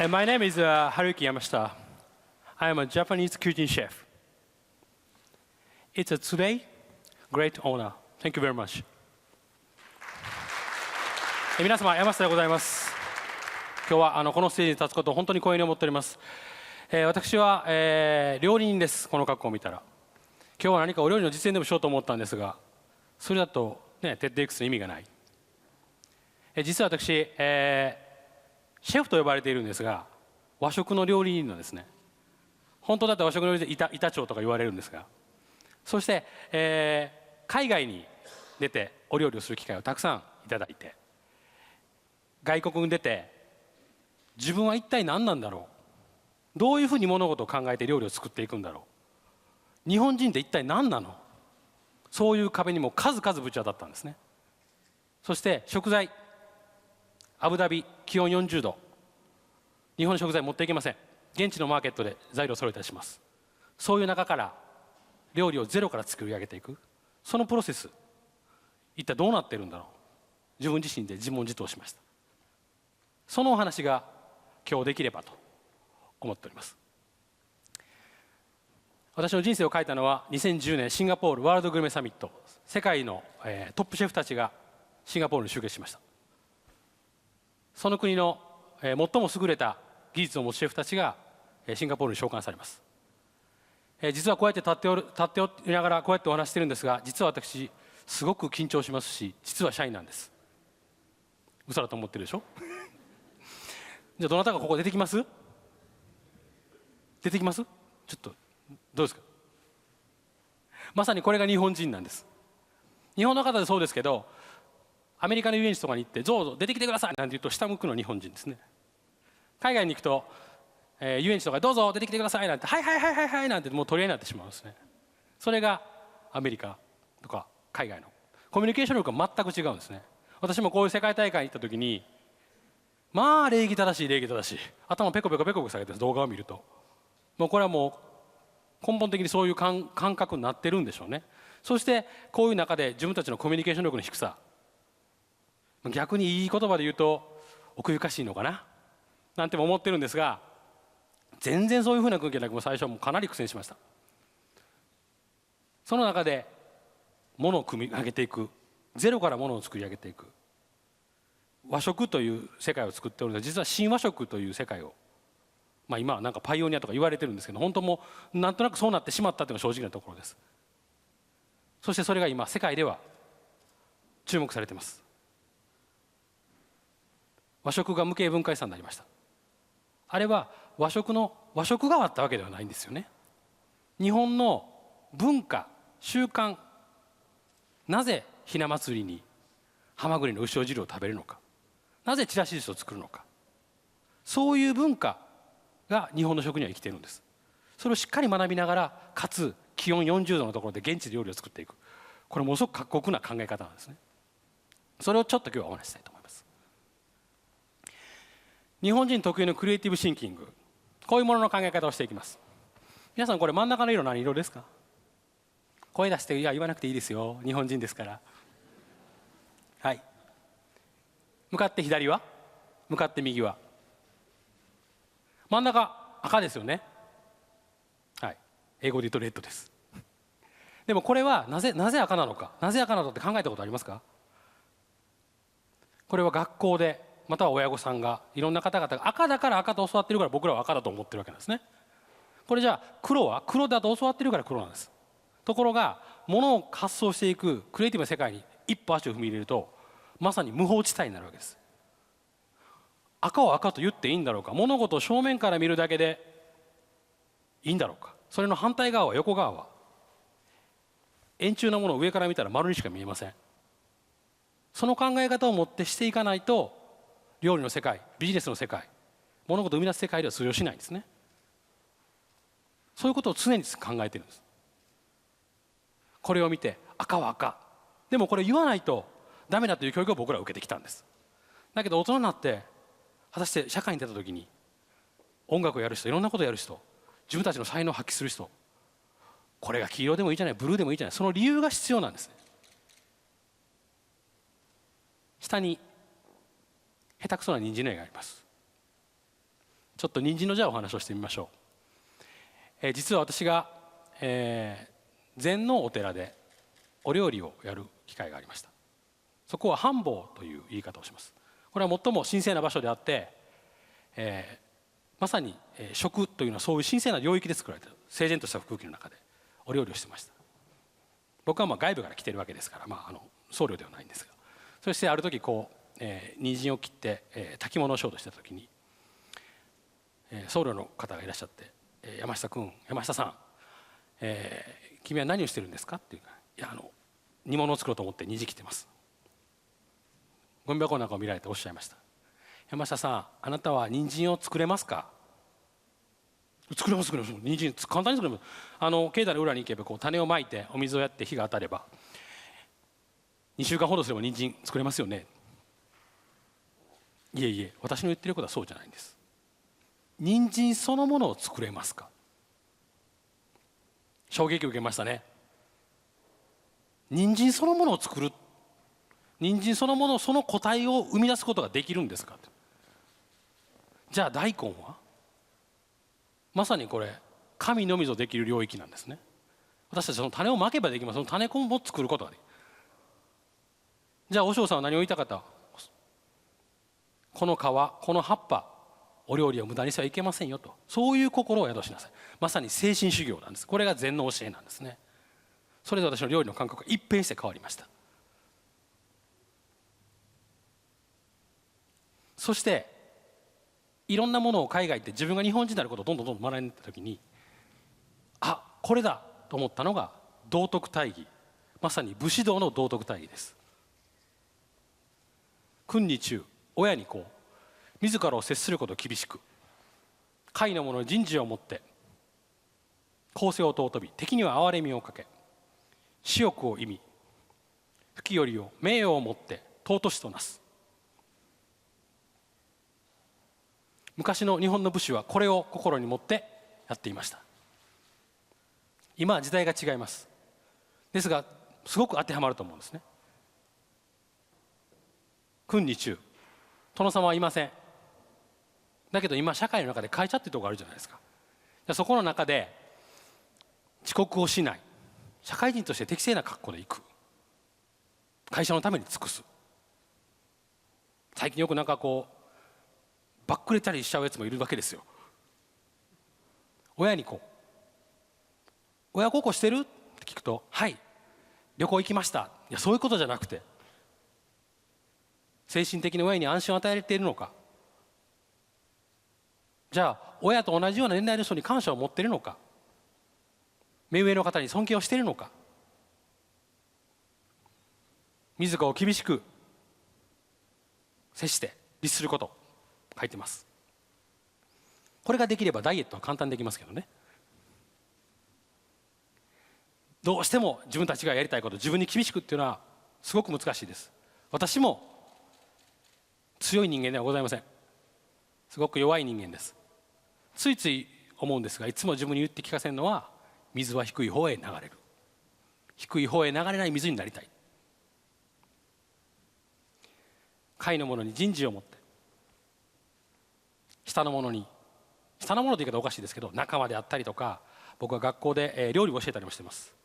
My name is Haruki Yamashita. I am a Japanese cuisine chef. It's a today great honor. Thank you very much. 皆様、山下でございます。今日はこのステージに立つことを本当に光栄に思っております。私は、料理人です。この格好を見たら。今日は何かお料理の実演でもしようと思ったんですが、それだと、ね、徹底 X の意味がない。実は私、シェフと呼ばれているんですが、和食の料理人なんですね。本当だったら和食の料理で板長とか言われるんですが、そして、海外に出てお料理をする機会をたくさんいただいて、外国に出て自分は一体何なんだろう、どういうふうに物事を考えて料理を作っていくんだろう、日本人って一体何なの、そういう壁にも数々ぶち当たったんですね。そして食材、アブダビ気温40度、日本の食材持っていけません。現地のマーケットで材料を揃えたりします。そういう中から料理をゼロから作り上げていく、そのプロセス、一体どうなっているんだろう、自分自身で自問自答しました。そのお話が今日できればと思っております。私の人生を変えたのは2010年シンガポールワールドグルメサミット、世界の、トップシェフたちがシンガポールに集結しました。その国の、最も優れた技術を持つシェフたちがシンガポールに召喚されます。実はこうやって立っておりながらこうやってお話してるんですが、実は私すごく緊張しますし、実はシャイなんです。嘘だと思ってるでしょじゃあどなたがここ出てきます？出てきます？ちょっとどうですか？まさにこれが日本人なんです。日本の方でそうですけど、アメリカの遊園地とかに行ってどうぞ出てきてくださいなんて言うと下向くの日本人ですね。海外に行くと、遊園地とかどうぞ出てきてくださいなんてはいはいはいはいはいなんてもう取り合いになってしまうんですね。それがアメリカとか海外のコミュニケーション力が全く違うんですね。私もこういう世界大会に行った時に、まあ礼儀正しい頭ペコペコ下げて動画を見ると、もうこれはもう根本的にそういう感覚になってるんでしょうね。そしてこういう中で自分たちのコミュニケーション力の低さ、逆にいい言葉で言うと奥ゆかしいのかななんても思ってるんですが、全然そういうふうな空気なく、もう最初はもうかなり苦戦しました。その中でものを組み上げていく、ゼロからものを作り上げていく和食という世界を作っておるので、実は新和食という世界を、今はなんかパイオニアとか言われてるんですけど、本当もうなんとなくそうなってしまったというのが正直なところです。そしてそれが今世界では注目されています。和食が無形文化遺産になりました。あれは和食があったわけではないんですよね。日本の文化習慣、なぜひな祭りにハマグリの牛尾汁を食べるのか、なぜちらし寿司を作るのか、そういう文化が日本の食には生きているんです。それをしっかり学びながら、かつ気温40度のところで現地で料理を作っていく、これものすごく過酷な考え方なんですね。それをちょっと今日はお話ししたいと思います。日本人特有のクリエイティブシンキング、こういうものの考え方をしていきます。皆さんこれ真ん中の色何色ですか？声出して言わなくていいですよ、日本人ですから。はい、向かって左は、向かって右は、真ん中赤ですよね。はい、英語で言うとレッドです。でもこれはなぜ赤なのか、なぜ赤なのって考えたことありますか？これは学校でまたは親御さんが、いろんな方々が赤だから赤と教わってるから僕らは赤だと思ってるわけなんですね。これじゃあ黒は黒だと教わってるから黒なんです。ところが物を発想していくクリエイティブな世界に一歩足を踏み入れると、まさに無法地帯になるわけです。赤を赤と言っていいんだろうか、物事を正面から見るだけでいいんだろうか、それの反対側は、横側は円柱なものを上から見たら丸にしか見えません。その考え方を持ってしていかないと、料理の世界、ビジネスの世界、物事を生み出す世界では通用しないんですね。そういうことを常に考えているんです。これを見て赤は赤、でもこれ言わないとダメだという教育を僕らは受けてきたんです。だけど大人になって果たして社会に出た時に、音楽をやる人、いろんなことをやる人、自分たちの才能を発揮する人、これが黄色でもいいじゃない、ブルーでもいいじゃない、その理由が必要なんですね。下に下手くそな人参の絵があります。ちょっと人参のじゃあお話をしてみましょう。実は私が、禅のお寺でお料理をやる機会がありました。そこは飯房という言い方をします。これは最も神聖な場所であって、まさに食というのはそういう神聖な領域で作られている整然とした空気の中でお料理をしてました。僕は外部から来てるわけですから、僧侶ではないんですが、そしてある時人参を切って、炊き物をしようとした時に、僧侶の方がいらっしゃって「山下君、山下さん、君は何をしてるんですか?」っていうか「いや煮物を作ろうと思って人参切ってます」。ゴミ箱なんかを見られておっしゃいました。山下さん、あなたは人参を作れますか？作れます作れます。人参簡単に作れます。境内の裏に行けば種をまいてお水をやって火が当たれば2週間ほどすれば人参作れますよね。いえいえ、私の言ってることはそうじゃないんです。人参そのものを作れますか？衝撃を受けましたね。人参そのものを作る、人参そのもの、その個体を生み出すことができるんですか？じゃあ大根はまさにこれ神のみぞできる領域なんですね。私たちその種をまけばできます。その種根を作ることができる。じゃあ和尚さんは何を言いたかった？この皮、この葉っぱ、お料理を無駄にしてはいけませんよと、そういう心を宿しなさい。まさに精神修行なんです。これが禅の教えなんですね。それで私の料理の感覚が一変して変わりました。そしていろんなものを海外行って自分が日本人であることをどんどん学んでいった時に、これだと思ったのが道徳大義、まさに武士道の道徳大義です。君に忠、親に自らを接することを厳しく、下位の者に人事を持って公正を尊び、敵には憐れみをかけ、私欲を忌み、不器よりを名誉をもって尊しとなす。昔の日本の武士はこれを心に持ってやっていました。今は時代が違います。ですがすごく当てはまると思うんですね。君に忠、殿様はいません。だけど今社会の中で会社っていうところがあるじゃないですか。そこの中で遅刻をしない、社会人として適正な格好で行く、会社のために尽くす。最近よくバックれたりしちゃうやつもいるわけですよ。親に親孝行してるって聞くと、はい旅行行きました。いやそういうことじゃなくて、精神的に親に安心を与えているのか、じゃあ親と同じような年代の人に感謝を持っているのか、目上の方に尊敬をしているのか、自らを厳しく接して律すること書いてます。これができればダイエットは簡単にできますけどね。どうしても自分たちがやりたいこと、自分に厳しくっていうのはすごく難しいです。私も強い人間ではございません。すごく弱い人間です。ついつい思うんですが、いつも自分に言って聞かせるのは、水は低い方へ流れる、低い方へ流れない水になりたい。下位の者に人事を持って、下の者に、下の者という言い方おかしいですけど、仲間であったりとか、僕は学校で料理を教えたりもしています。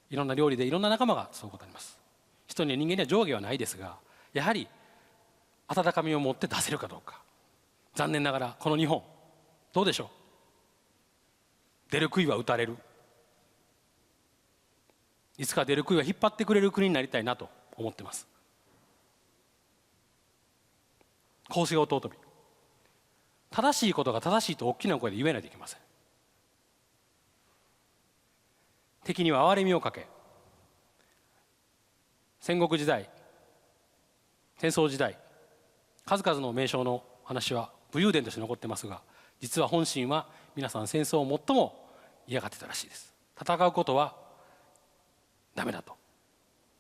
いろんな料理でいろんな仲間がそういうことあります。人に人間には上下はないですが、やはり温かみを持って出せるかどうか。残念ながらこの日本どうでしょう。出る杭は打たれる。いつか出る杭は引っ張ってくれる国になりたいなと思ってます。公正を尊び、正しいことが正しいと大きな声で言えないといけません。敵には憐れみをかけ、戦国時代、戦争時代、数々の名将の話は武勇伝として残ってますが、実は本心は皆さん戦争を最も嫌がってたらしいです。戦うことはダメだと、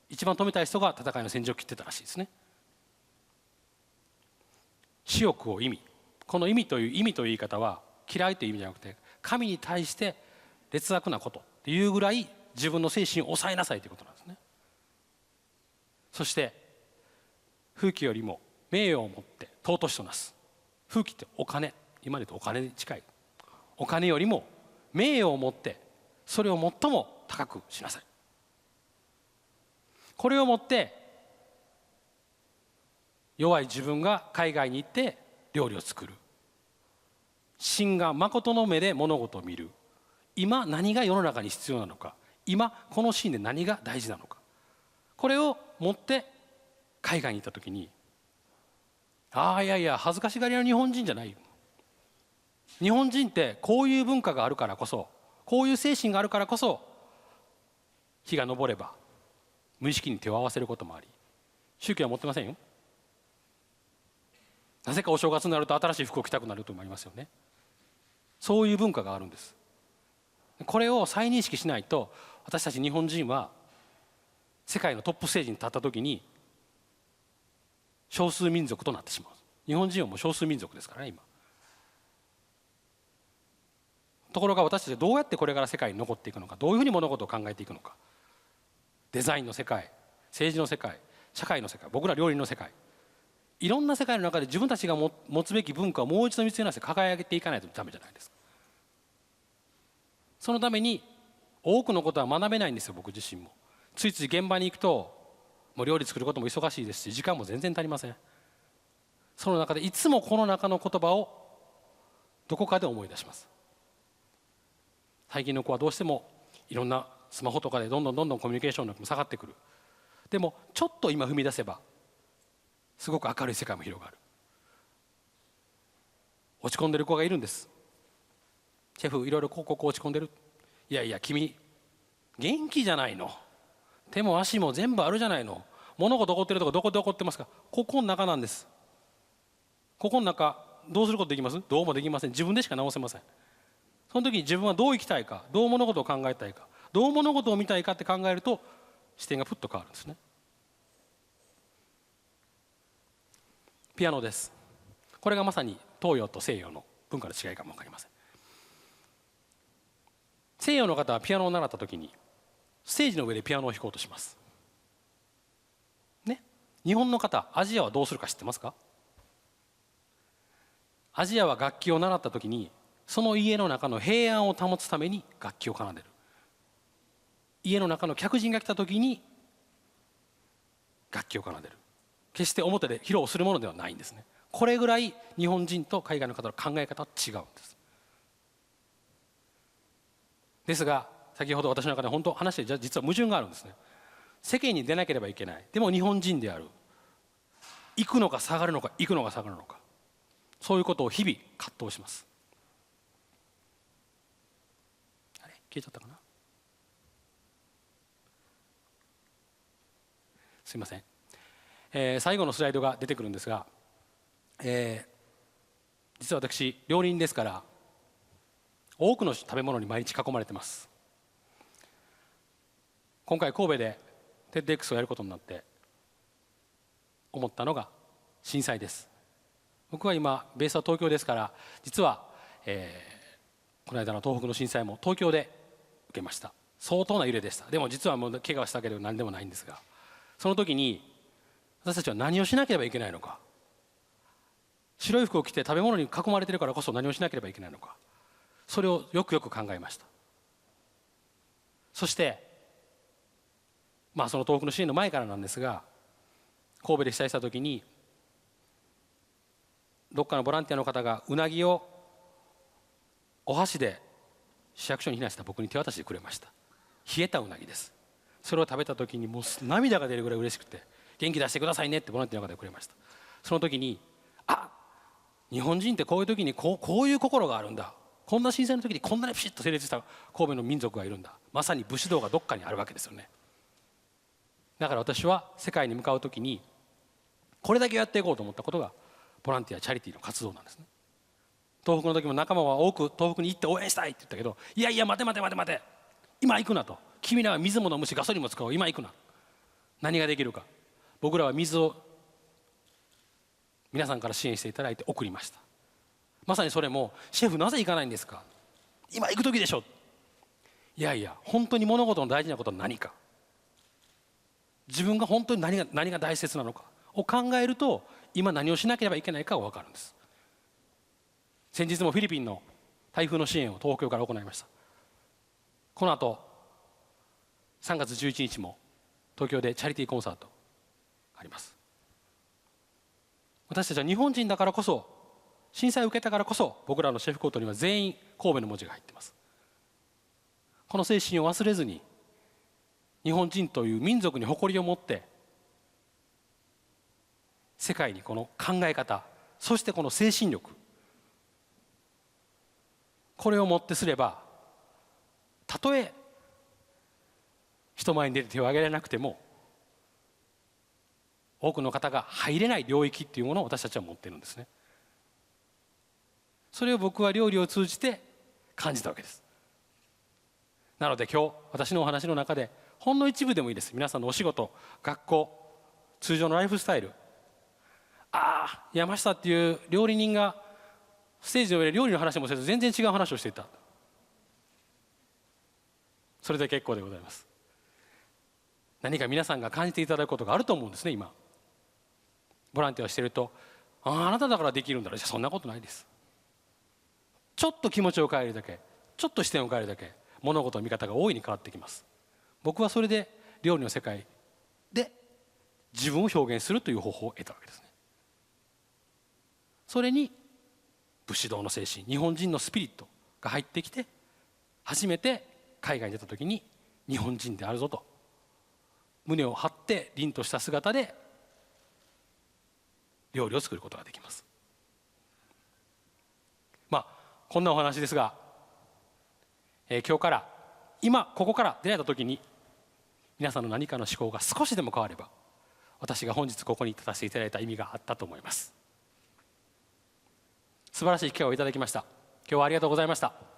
一番止めたい人が戦いの戦場を切ってたらしいですね。私欲を忌み、この意味という言い方は嫌いという意味じゃなくて、神に対して劣悪なことっていうぐらい自分の精神を抑えなさいということなんですね。そして風紀よりも名誉をもって尊しとなす。風紀ってお金、今で言うとお金に近い。お金よりも名誉を持ってそれを最も高くしなさい。これをもって弱い自分が海外に行って料理を作る。真が誠の目で物事を見る。今何が世の中に必要なのか、今このシーンで何が大事なのか、これを持って海外に行った時に、いやいや恥ずかしがり屋の日本人じゃないよ。日本人ってこういう文化があるからこそ、こういう精神があるからこそ、日が昇れば無意識に手を合わせることもあり、宗教は持ってませんよ。なぜかお正月になると新しい服を着たくなるともありますよね。そういう文化があるんです。これを再認識しないと、私たち日本人は世界のトップステージに立った時に少数民族となってしまう。日本人はもう少数民族ですからね今。ところが私たちはどうやってこれから世界に残っていくのか、どういうふうに物事を考えていくのか、デザインの世界、政治の世界、社会の世界、僕ら料理の世界、いろんな世界の中で自分たちが持つべき文化をもう一度見つめ直して輝いていかないとダメじゃないですか。そのために多くのことは学べないんですよ。僕自身もついつい現場に行くと、もう料理作ることも忙しいですし、時間も全然足りません。その中でいつもこの中の言葉をどこかで思い出します。最近の子はどうしてもいろんなスマホとかでどんどんコミュニケーション力も下がってくる。でもちょっと今踏み出せばすごく明るい世界も広がる。落ち込んでる子がいるんです。シェフいろいろこう落ち込んでる。いやいや君元気じゃないの、手も足も全部あるじゃないの、物事起こってるとこどこで起こってますか、ここの中なんです。ここの中どうすることできます？どうもできません。自分でしか直せません。その時に自分はどう生きたいか、どう物事を考えたいか、どう物事を見たいかって考えると視点がふっと変わるんですね。ピアノです。これがまさに東洋と西洋の文化の違いかも分かりません。西洋の方はピアノを習った時にステージの上でピアノを弾こうとしますね。日本の方、アジアはどうするか知ってますか？アジアは楽器を習った時にその家の中の平安を保つために楽器を奏でる。家の中の客人が来た時に楽器を奏でる。決して表で披露するものではないんですね。これぐらい日本人と海外の方の考え方は違うんです。ですが先ほど私の中で本当話して実は矛盾があるんですね。世間に出なければいけない。でも日本人である。行くのか下がるのか、行くのか下がるのか、そういうことを日々葛藤します。あれ消えちゃったかな。すいません。最後のスライドが出てくるんですが、実は私料理人ですから多くの食べ物に毎日囲まれてます。今回神戸でTEDxをやることになって思ったのが震災です。僕は今ベースは東京ですから、実は、この間の東北の震災も東京で受けました。相当な揺れでした。でも実はもう怪我はしたけど何でもないんですが、その時に私たちは何をしなければいけないのか、白い服を着て食べ物に囲まれているからこそ何をしなければいけないのか、それをよく考えました。そしてその東北の支援の前からなんですが、神戸で被災した時にどっかのボランティアの方がうなぎをお箸で市役所に避難した僕に手渡してくれました。冷えたうなぎです。それを食べた時にもう涙が出るぐらい嬉しくて、元気出してくださいねってボランティアの方がくれました。その時に日本人ってこういう時にこういう心があるんだ、こんな震災の時にこんなにピシッと成立した神戸の民族がいるんだ、まさに武士道がどっかにあるわけですよね。だから私は世界に向かう時にこれだけやっていこうと思ったことがボランティアチャリティーの活動なんですね。東北の時も仲間は多く東北に行って応援したいって言ったけど、いやいや待て今行くなと、君らは水も飲むしガソリンも使う、今行くな。何ができるか、僕らは水を皆さんから支援していただいて送りました。まさにそれもシェフなぜ行かないんですか、今行く時でしょ。いやいや本当に物事の大事なことは何か、自分が本当に何が大切なのかを考えると今何をしなければいけないかが分かるんです。先日もフィリピンの台風の支援を東京から行いました。この後3月11日も東京でチャリティーコンサートがあります。私たちは日本人だからこそ、震災を受けたからこそ、僕らのシェフコートには全員神戸の文字が入っています。この精神を忘れずに、日本人という民族に誇りを持って世界にこの考え方、そしてこの精神力、これをもってすれば、たとえ人前に出て手を挙げられなくても多くの方が入れない領域っていうものを私たちは持っているんですね。それを僕は料理を通じて感じたわけです。なので今日私のお話の中でほんの一部でもいいです。皆さんのお仕事、学校、通常のライフスタイル、山下っていう料理人がステージの上で料理の話もせず全然違う話をしていた、それで結構でございます。何か皆さんが感じていただくことがあると思うんですね。今ボランティアをしていると、あなただからできるんだろう。じゃあそんなことないです。ちょっと気持ちを変えるだけ、ちょっと視点を変えるだけ、物事の見方が大いに変わってきます。僕はそれで料理の世界で自分を表現するという方法を得たわけですね。それに武士道の精神、日本人のスピリットが入ってきて、初めて海外に出た時に日本人であるぞと胸を張って凛とした姿で料理を作ることができます。こんなお話ですが、今日から今ここから出会えた時に皆さんの何かの思考が少しでも変われば、私が本日ここに立たせていただいた意味があったと思います。素晴らしい機会をいただきました。今日はありがとうございました。